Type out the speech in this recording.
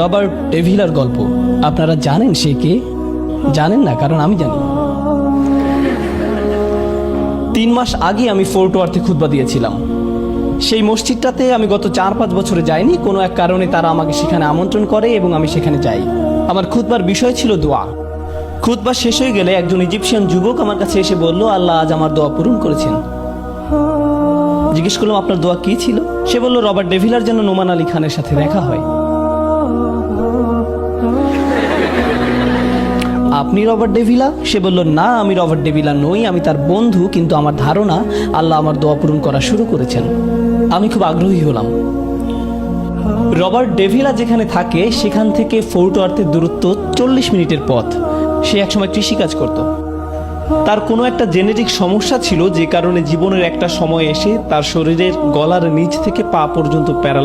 Robert ডেভিলার গল্প। আপনারা জানেন সে কে? জানেন না, কারণ আমি জানি। 3 মাস আগে আমি ফোর্ট ওয়ার্থে খুতবা দিয়েছিলাম। সেই মসজিদটাতে আমি গত 4-5 বছরে যাইনি। কোনো এক কারণে তারা আমাকে সেখানে আমন্ত্রণ করে এবং আমি সেখানে যাই। আমার খুতবার বিষয় ছিল দোয়া। খুতবা শেষ হয়ে গেলে একজন ইজিপশিয়ান যুবক আমার কাছে এসে বলল, আল্লাহ আজ আমার দোয়া পূরণ করেছেন। জিজ্ঞেস করলাম, আপনার দোয়া কি ছিল? সে বলল, রবার্ট ডেভিলার যেন নোমান আলী খানের সাথে দেখা হয়। আপনি রবার্ট ডেভিলা? সে বলল, না, আমি রবার্ট ডেভিলা নই, আমি তার বন্ধু, কিন্তু আমার ধারণা আল্লাহ আমার দোয়া পূরণ করা শুরু করেছেন। আমি খুব আগ্রহী হলাম। রবার্ট ডেভিলা যেখানে থাকে সেখান থেকে ফোর্ট ওয়ার্থের দূরত্ব 40 মিনিটের পথ। সে একসময় কৃষিকাজ করত। তার কোনো একটা জেনেটিক সমস্যা ছিল, যে কারণে জীবনের একটা সময় এসে তার শরীরের গলার নিচ থেকে পা পর্যন্ত প্যারালাইজ